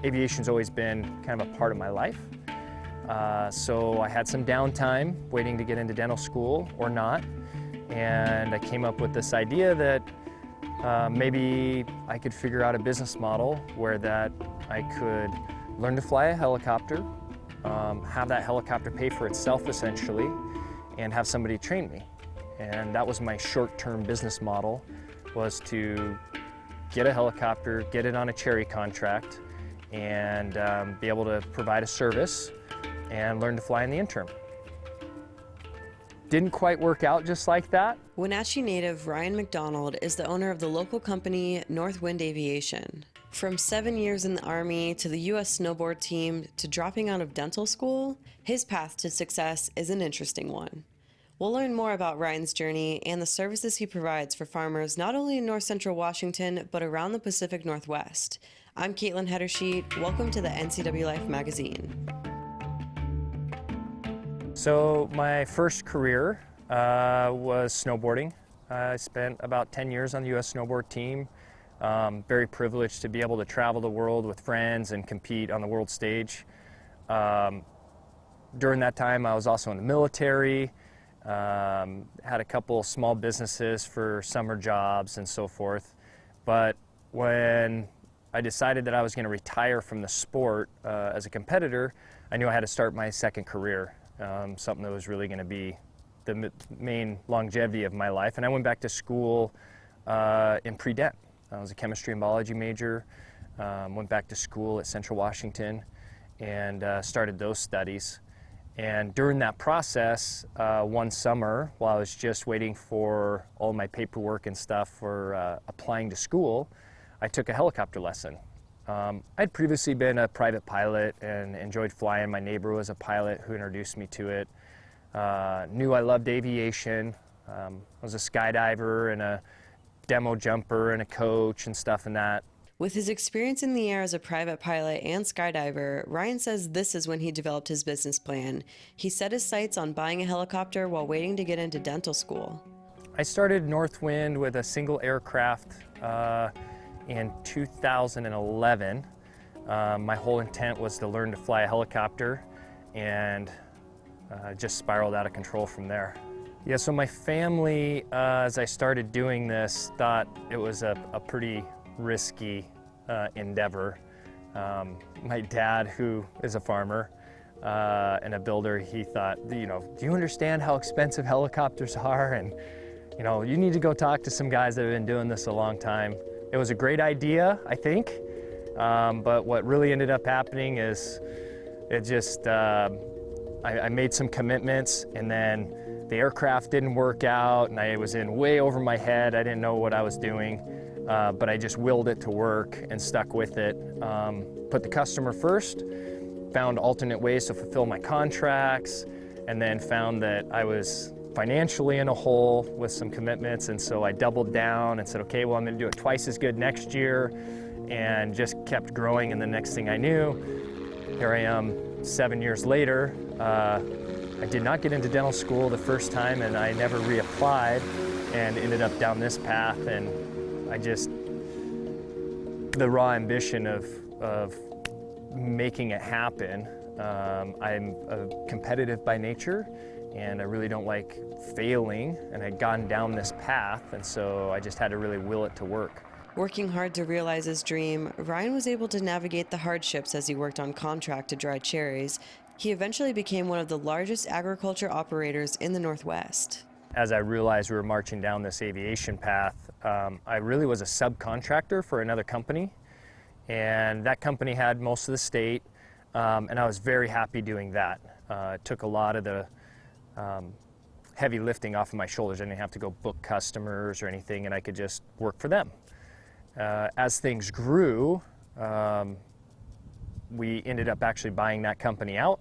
Aviation's always been kind of a part of my life. So I had some downtime waiting to get into dental school or not. And I came up with this idea that maybe I could figure out a business model where that I could learn to fly a helicopter, have that helicopter pay for itself essentially, and have somebody train me. And that was my short-term business model, was to get a helicopter, get it on a cherry contract, and be able to provide a service and learn to fly in the interim. Didn't quite work out just like that. Wenatchee native Ryan McDonald is the owner of the local company Northwind Aviation. From 7 years in the Army to the US snowboard team to dropping out of dental school, his path to success is an interesting one. We'll learn more about Ryan's journey and the services he provides for farmers not only in north central Washington, but around the Pacific Northwest. I'm Kaitlin Hetterscheidt. Welcome to the NCWLIFE Magazine. So my first career was snowboarding. I spent about 10 years on the US snowboard team. Very privileged to be able to travel the world with friends and compete on the world stage. During that time, I was also in the military, had a couple small businesses for summer jobs and so forth. But when I decided that I was going to retire from the sport as a competitor, I knew I had to start my second career, something that was really going to be the main longevity of my life. And I went back to school in pre-dent. I was a chemistry and biology major, went back to school at Central Washington and started those studies. And during that process, one summer, while I was just waiting for all my paperwork and stuff for applying to school, I took a helicopter lesson. I'd previously been a private pilot and enjoyed flying. My neighbor was a pilot who introduced me to it. Knew I loved aviation. I was a skydiver and a demo jumper and a coach and stuff and that. With his experience in the air as a private pilot and skydiver, Ryan says this is when he developed his business plan. He set his sights on buying a helicopter while waiting to get into dental school. I started Northwind with a single aircraft in 2011. My whole intent was to learn to fly a helicopter, and just spiraled out of control from there. Yeah, so my family, as I started doing this, thought it was a pretty risky endeavor. My dad, who is a farmer and a builder, he thought, do you understand how expensive helicopters are? And you need to go talk to some guys that have been doing this a long time. It was a great idea, I think, but what really ended up happening is it just, I made some commitments, and then the aircraft didn't work out, and I was in way over my head. I didn't know what I was doing, but I just willed it to work and stuck with it. Put the customer first, found alternate ways to fulfill my contracts, and then found that I was financially in a hole with some commitments, and so I doubled down and said, okay, well, I'm going to do it twice as good next year, and just kept growing. And the next thing I knew, here I am 7 years later. I did not get into dental school the first time, and I never reapplied, and ended up down this path. And I just, the raw ambition of making it happen. I'm competitive by nature, and I really don't like failing, and I'd gone down this path, and so I just had to really will it to work. Working hard to realize his dream, Ryan was able to navigate the hardships as he worked on contract to dry cherries. He eventually became one of the largest agriculture operators in the Northwest. As I realized we were marching down this aviation path, I really was a subcontractor for another company, and that company had most of the state, and I was very happy doing that. It took a lot of the heavy lifting off of my shoulders. I didn't have to go book customers or anything, and I could just work for them. As things grew, we ended up actually buying that company out,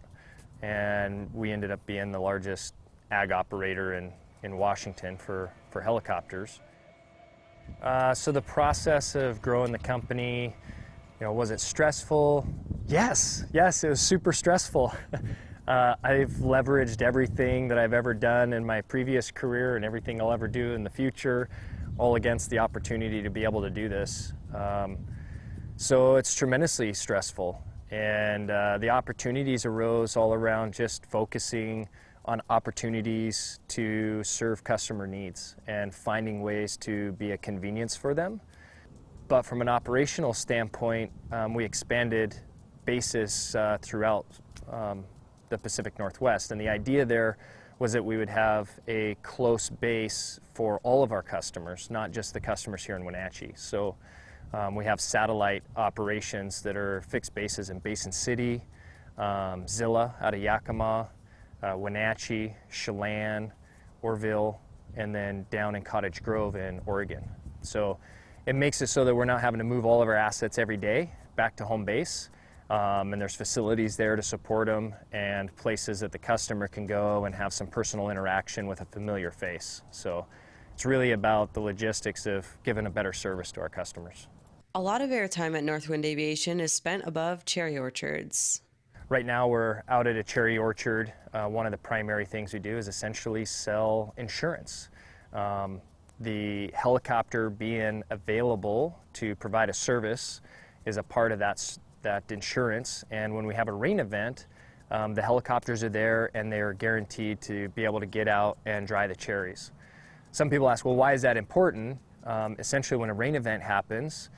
and we ended up being the largest ag operator in Washington for helicopters. So the process of growing the company, was it stressful? Yes, it was super stressful. I've leveraged everything that I've ever done in my previous career and everything I'll ever do in the future, all against the opportunity to be able to do this. So it's tremendously stressful, and the opportunities arose all around just focusing on opportunities to serve customer needs and finding ways to be a convenience for them. But from an operational standpoint, we expanded bases throughout the Pacific Northwest, and the idea there was that we would have a close base for all of our customers, not just the customers here in Wenatchee. So we have satellite operations that are fixed bases in Basin City, Zilla out of Yakima, Wenatchee, Chelan, Orville, and then down in Cottage Grove in Oregon. So it makes it so that we're not having to move all of our assets every day back to home base. And there's facilities there to support them and places that the customer can go and have some personal interaction with a familiar face. So it's really about the logistics of giving a better service to our customers. A lot of airtime at Northwind Aviation is spent above cherry orchards. Right now we're out at a cherry orchard. One of the primary things we do is essentially sell insurance. The helicopter being available to provide a service is a part of that insurance, and when we have a rain event, the helicopters are there and they're guaranteed to be able to get out and dry the cherries. Some people ask, well, why is that important? Essentially, when a rain event happens,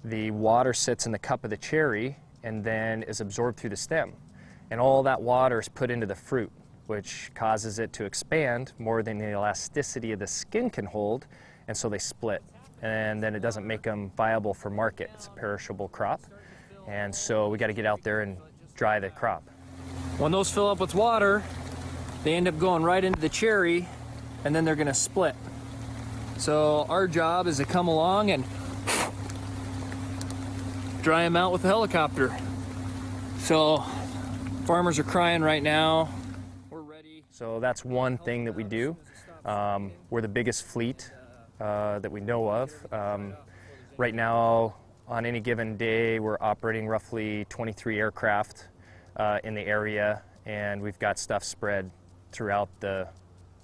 the water sits in the cup of the cherry and then is absorbed through the stem, and all that water is put into the fruit, which causes it to expand more than the elasticity of the skin can hold, and so they split, and then it doesn't make them viable for market. It's a perishable crop. And so we got to get out there and dry the crop. When those fill up with water, they end up going right into the cherry, and then they're going to split. So our job is to come along and dry them out with the helicopter. So farmers are crying right now. We're ready. So that's one thing that we do. We're the biggest fleet that we know of. Right now, on any given day, we're operating roughly 23 aircraft in the area, and we've got stuff spread throughout the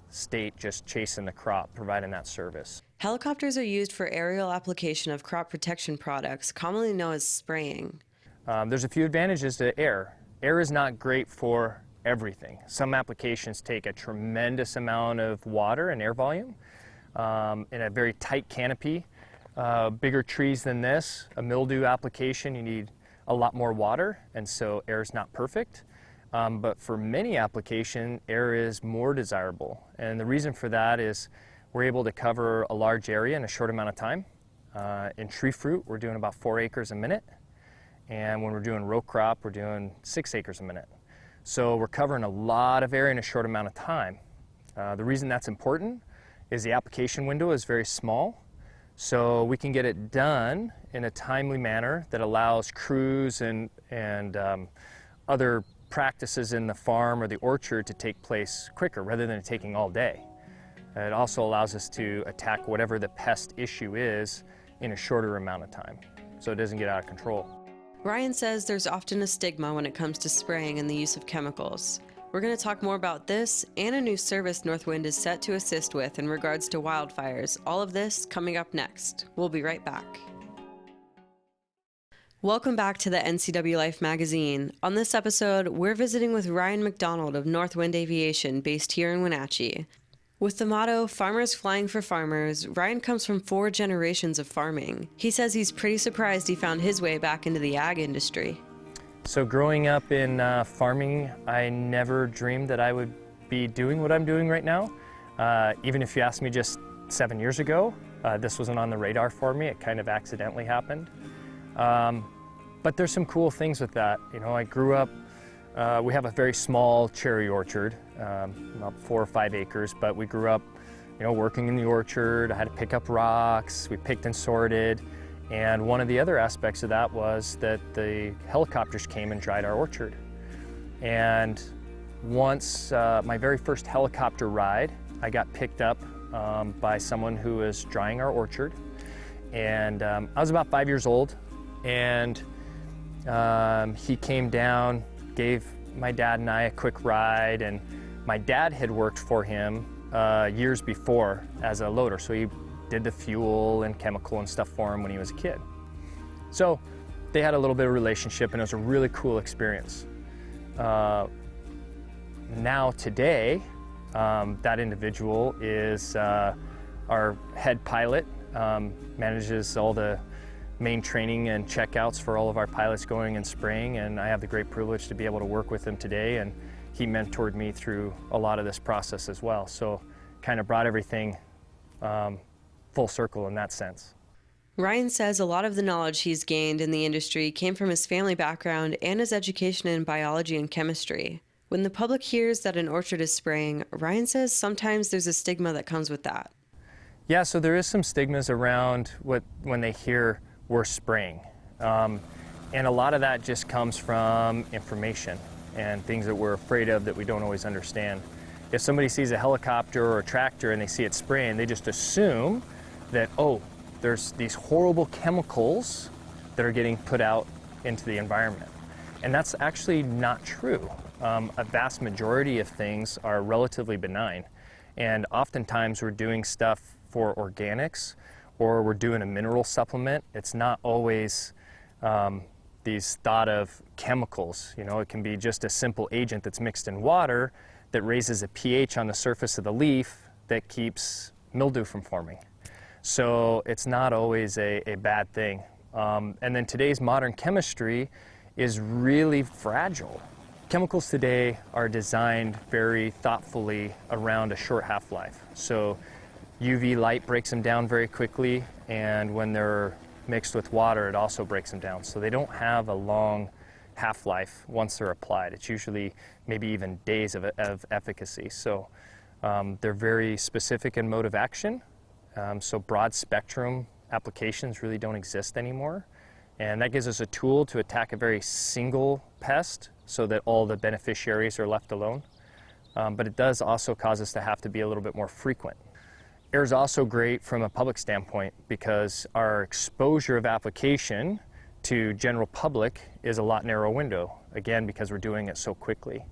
state just chasing the crop, providing that service. Helicopters are used for aerial application of crop protection products, commonly known as spraying. There's a few advantages to air. Air is not great for everything. Some applications take a tremendous amount of water and air volume in a very tight canopy. Bigger trees than this, a mildew application, you need a lot more water, and so air is not perfect. But for many applications, air is more desirable. And the reason for that is we're able to cover a large area in a short amount of time. In tree fruit, we're doing about 4 acres a minute. And when we're doing row crop, we're doing 6 acres a minute. So we're covering a lot of area in a short amount of time. The reason that's important is the application window is very small. So we can get it done in a timely manner that allows crews and other practices in the farm or the orchard to take place quicker rather than it taking all day. It also allows us to attack whatever the pest issue is in a shorter amount of time, so it doesn't get out of control. Ryan says there's often a stigma when it comes to spraying and the use of chemicals. We're going to talk more about this and a new service Northwind is set to assist with in regards to wildfires. All of this coming up next. We'll be right back. Welcome back to the NCWLIFE Magazine. On this episode, we're visiting with Ryan McDonald of Northwind Aviation, based here in Wenatchee. With the motto, Farmers Flying for Farmers, Ryan comes from 4 generations of farming. He says he's pretty surprised he found his way back into the ag industry. So growing up in farming, I never dreamed that I would be doing what I'm doing right now. Even if you asked me just 7 years ago, this wasn't on the radar for me. It kind of accidentally happened. But there's some cool things with that. You know, I grew up, we have a very small cherry orchard, about 4 or 5 acres, but we grew up, you know, working in the orchard. I had to pick up rocks, we picked and sorted. And one of the other aspects of that was that the helicopters came and dried our orchard. And once my very first helicopter ride, I got picked up by someone who was drying our orchard. And I was about 5 years old, and he came down, gave my dad and I a quick ride, and my dad had worked for him years before as a loader, so he did the fuel and chemical and stuff for him when he was a kid. So they had a little bit of relationship, and it was a really cool experience. Now today, that individual is our head pilot, manages all the main training and checkouts for all of our pilots going in spring, and I have the great privilege to be able to work with him today, and he mentored me through a lot of this process as well. So kind of brought everything full circle in that sense. Ryan says a lot of the knowledge he's gained in the industry came from his family background and his education in biology and chemistry. When the public hears that an orchard is spraying, Ryan says sometimes there's a stigma that comes with that. Yeah, so there is some stigmas around when they hear we're spraying. And a lot of that just comes from information and things that we're afraid of that we don't always understand. If somebody sees a helicopter or a tractor and they see it spraying, they just assume that, oh, there's these horrible chemicals that are getting put out into the environment. And that's actually not true. A vast majority of things are relatively benign. And oftentimes we're doing stuff for organics, or we're doing a mineral supplement. It's not always these thought of chemicals. You know, it can be just a simple agent that's mixed in water that raises a pH on the surface of the leaf that keeps mildew from forming. So it's not always a bad thing. And then today's modern chemistry is really fragile. Chemicals today are designed very thoughtfully around a short half-life. So UV light breaks them down very quickly, and when they're mixed with water, it also breaks them down. So they don't have a long half-life once they're applied. It's usually maybe even days of efficacy. So they're very specific in mode of action. So broad spectrum applications really don't exist anymore. And that gives us a tool to attack a very single pest so that all the beneficiaries are left alone. But it does also cause us to have to be a little bit more frequent. Air is also great from a public standpoint because our exposure of application to general public is a lot narrower window, again, because we're doing it so quickly.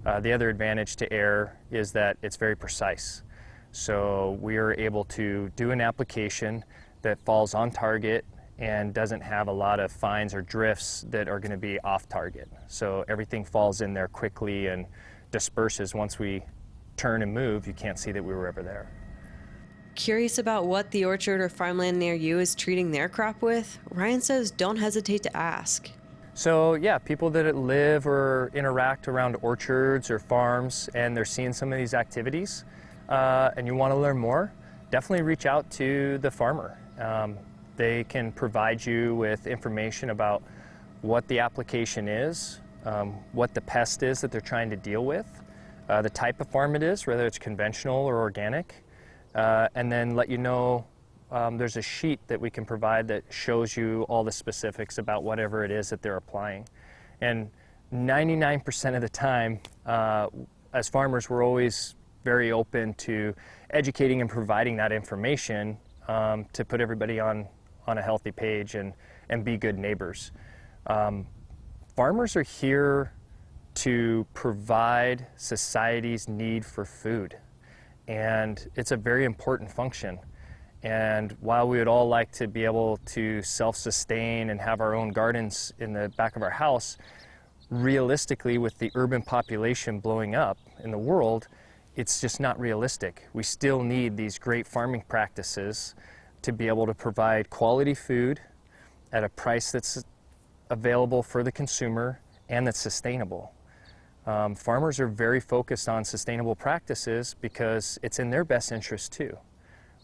The other advantage to air is that it's very precise. So we are able to do an application that falls on target and doesn't have a lot of fines or drifts that are going to be off target. So everything falls in there quickly and disperses. Once we turn and move, you can't see that we were ever there. Curious about what the orchard or farmland near you is treating their crop with? Ryan says don't hesitate to ask. So yeah, people that live or interact around orchards or farms and they're seeing some of these activities and you want to learn more, definitely reach out to the farmer. They can provide you with information about what the application is, what the pest is that they're trying to deal with, the type of farm it is, whether it's conventional or organic, and then let you know there's a sheet that we can provide that shows you all the specifics about whatever it is that they're applying. And 99% of the time, as farmers, we're always very open to educating and providing that information to put everybody on a healthy page and be good neighbors. Farmers are here to provide society's need for food, and it's a very important function. And while we would all like to be able to self-sustain and have our own gardens in the back of our house, realistically, with the urban population blowing up in the world, it's just not realistic. We still need these great farming practices to be able to provide quality food at a price that's available for the consumer and that's sustainable. Farmers are very focused on sustainable practices because it's in their best interest too.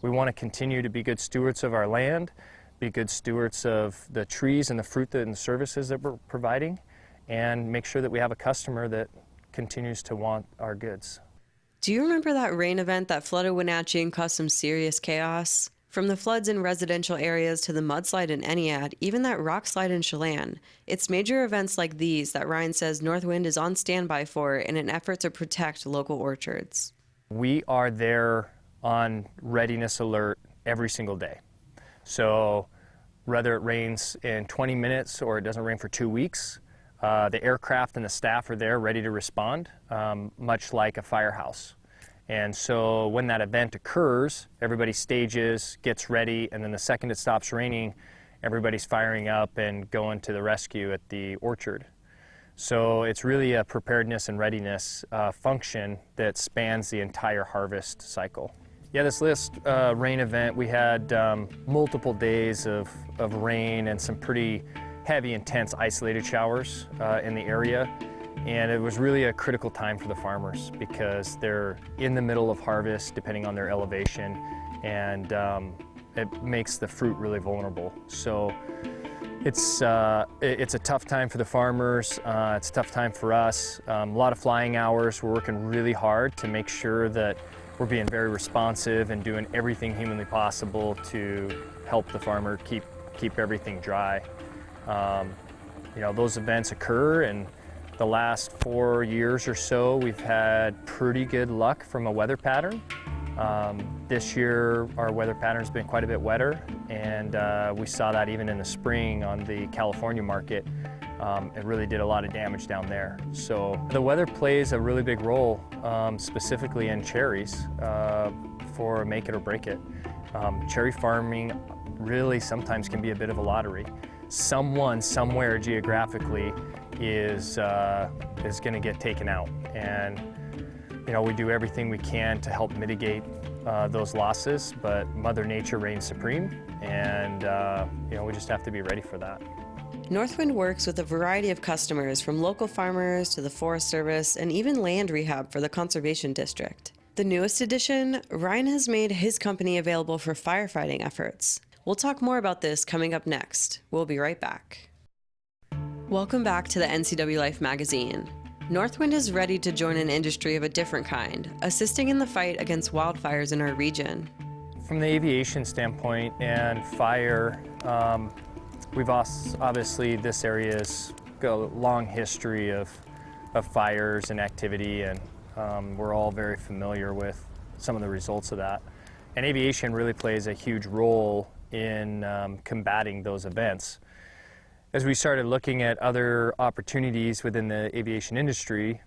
We want to continue to be good stewards of our land, be good stewards of the trees and the fruit and the services that we're providing, and make sure that we have a customer that continues to want our goods. Do you remember that rain event that flooded Wenatchee and caused some serious chaos? From the floods in residential areas to the mudslide in Eniad, even that rock slide in Chelan, it's major events like these that Ryan says Northwind is on standby for in an effort to protect local orchards. We are there on readiness alert every single day. So whether it rains in 20 minutes or it doesn't rain for 2 weeks, the aircraft and the staff are there ready to respond, much like a firehouse. And so when that event occurs, everybody stages, gets ready, and then the second it stops raining, everybody's firing up and going to the rescue at the orchard. So it's really a preparedness and readiness function that spans the entire harvest cycle. Yeah, this last rain event, we had multiple days of rain and some pretty heavy, intense isolated showers in the area. And it was really a critical time for the farmers because they're in the middle of harvest, depending on their elevation, and it makes the fruit really vulnerable. So it's a tough time for the farmers. It's a tough time for us. A lot of flying hours. We're working really hard to make sure that we're being very responsive and doing everything humanly possible to help the farmer keep everything dry. You know, those events occur, and the last 4 years or so, we've had pretty good luck from a weather pattern. This year, our weather pattern's been quite a bit wetter, and we saw that even in the spring on the California market. It really did a lot of damage down there. So the weather plays a really big role, specifically in cherries, for make it or break it. Cherry farming really sometimes can be a bit of a lottery. Someone, somewhere geographically is going to get taken out. And you know, we do everything we can to help mitigate those losses, but Mother Nature reigns supreme, and you know, we just have to be ready for that. Northwind works with a variety of customers, from local farmers to the Forest Service and even land rehab for the Conservation District. The newest addition, Ryan has made his company available for firefighting efforts. We'll talk more about this coming up next. We'll be right back. Welcome back to the NCWLIFE Magazine. Northwind is ready to join an industry of a different kind, assisting in the fight against wildfires in our region. From the aviation standpoint and fire, we've obviously, this area's got a long history of fires and activity, and we're all very familiar with some of the results of that. And aviation really plays a huge role in combating those events. As we started looking at other opportunities within the aviation industry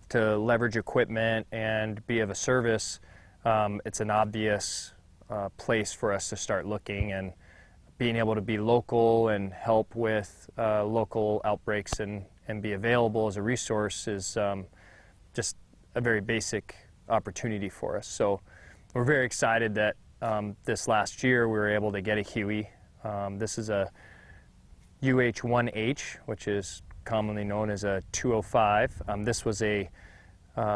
to leverage equipment and be of a service, it's an obvious place for us to start looking, and being able to be local and help with local outbreaks and be available as a resource is just a very basic opportunity for us. So we're very excited that this last year we were able to get a Huey. This is a UH-1H, which is commonly known as a 205. This was a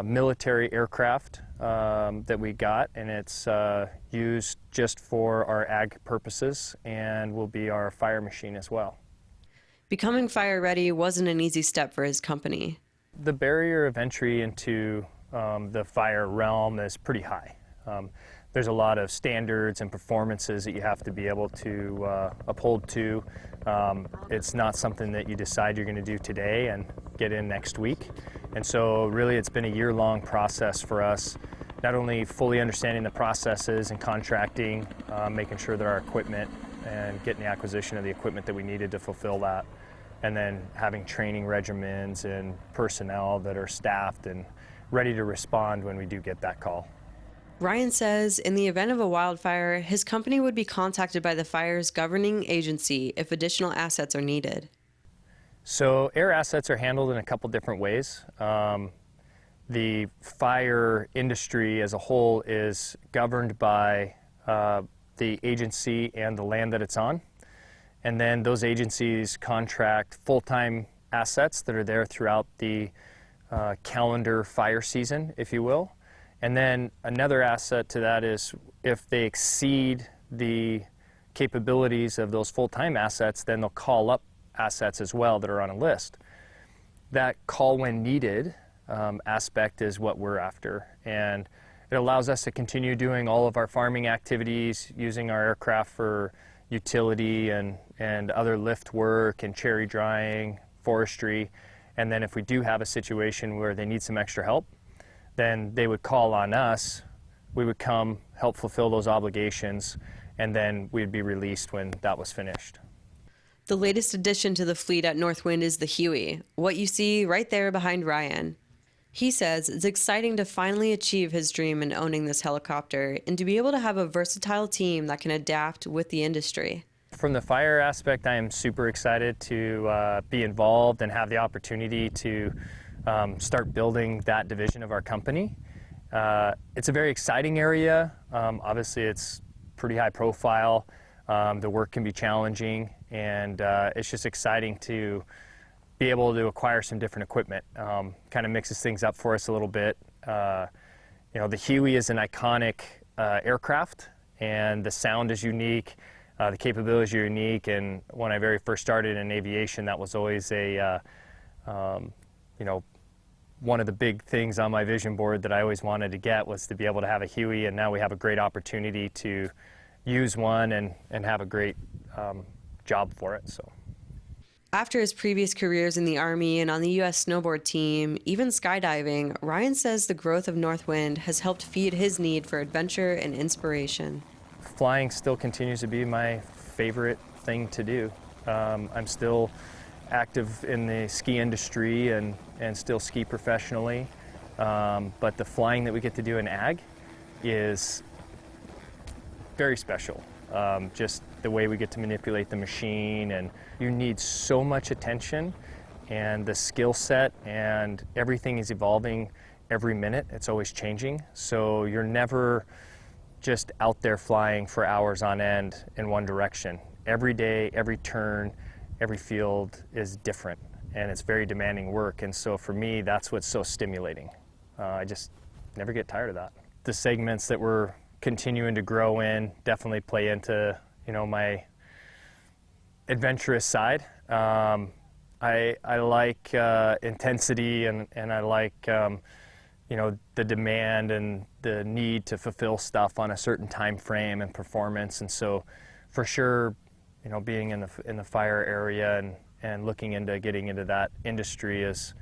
military aircraft that we got, and it's used just for our ag purposes and will be our fire machine as well. Becoming fire ready wasn't an easy step for his company. The barrier of entry into the fire realm is pretty high. There's a lot of standards and performances that you have to be able to uphold to. It's not something that you decide you're going to do today and get in next week. And so really it's been a year-long process for us, not only fully understanding the processes and contracting, making sure that our equipment and getting the acquisition of the equipment that we needed to fulfill that, and then having training regimens and personnel that are staffed and ready to respond when we do get that call. Ryan says in the event of a wildfire, his company would be contacted by the fire's governing agency if additional assets are needed. So air assets are handled in a couple different ways. The fire industry as a whole is governed by the agency and the land that it's on. And then those agencies contract full-time assets that are there throughout the calendar fire season, if you will. And then another asset to that is if they exceed the capabilities of those full-time assets, then they'll call up assets as well that are on a list. That call when needed aspect is what we're after. And it allows us to continue doing all of our farming activities, using our aircraft for utility and other lift work and cherry drying, forestry. And then if we do have a situation where they need some extra help, then they would call on us, we would come help fulfill those obligations, and then we'd be released when that was finished. The latest addition to the fleet at Northwind is the Huey, what you see right there behind Ryan. He says it's exciting to finally achieve his dream in owning this helicopter and to be able to have a versatile team that can adapt with the industry. from the fire aspect, I am super excited to be involved and have the opportunity to start building that division of our company. It's a very exciting area. Obviously, it's pretty high profile. The work can be challenging, and it's just exciting to be able to acquire some different equipment. Kind of mixes things up for us a little bit. You know, the Huey is an iconic aircraft, and the sound is unique. The capabilities are unique, and when I very first started in aviation, that was always a, you know, one of the big things on my vision board that I always wanted to get was to be able to have a Huey, and now we have a great opportunity to use one and have a great job for it. So. After his previous careers in the Army and on the US snowboard team, even skydiving, Ryan says the growth of Northwind has helped feed his need for adventure and inspiration. Flying still continues to be my favorite thing to do. I'm still active in the ski industry and still ski professionally, but the flying that we get to do in ag is very special. Just the way we get to manipulate the machine, and you need so much attention and the skill set, and everything is evolving every minute. It's always changing, so you're never just out there flying for hours on end in one direction. Every day, every turn, every field is different, and it's very demanding work, and so for me, that's what's so stimulating. I just never get tired of that. The segments that we're continuing to grow in definitely play into, you know, my adventurous side. I like intensity, and I like you know, the demand and the need to fulfill stuff on a certain time frame and performance. And so for sure, you know, being in the fire area and looking into getting into that industry is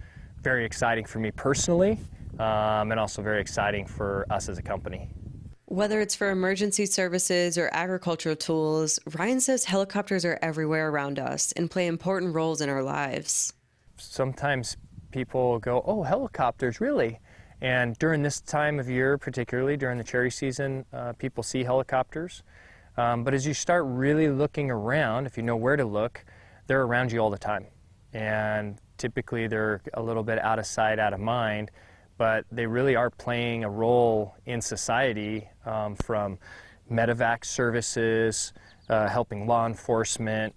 very exciting for me personally, and also very exciting for us as a company. Whether it's for emergency services or agricultural tools, Ryan says helicopters are everywhere around us and play important roles in our lives. Sometimes people go, "Oh, helicopters, really?" And during this time of year, particularly during the cherry season, people see helicopters. But as you start really looking around, if you know where to look, they're around you all the time. And typically they're a little bit out of sight, out of mind, but they really are playing a role in society, from medevac services, helping law enforcement,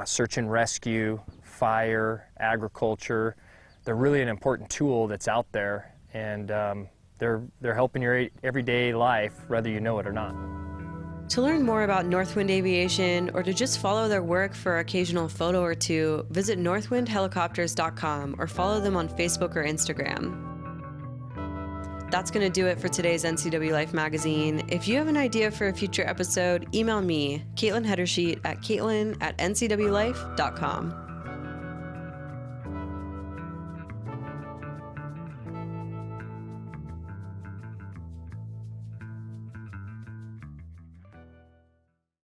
search and rescue, fire, agriculture. They're really an important tool that's out there, and they're helping your everyday life, whether you know it or not. To learn more about Northwind Aviation or to just follow their work for an occasional photo or two, visit northwindhelicopters.com or follow them on Facebook or Instagram. That's going to do it for today's NCWLIFE Magazine. If you have an idea for a future episode, email me, Kaitlin Hetterscheidt at kaitlin@ncwlife.com.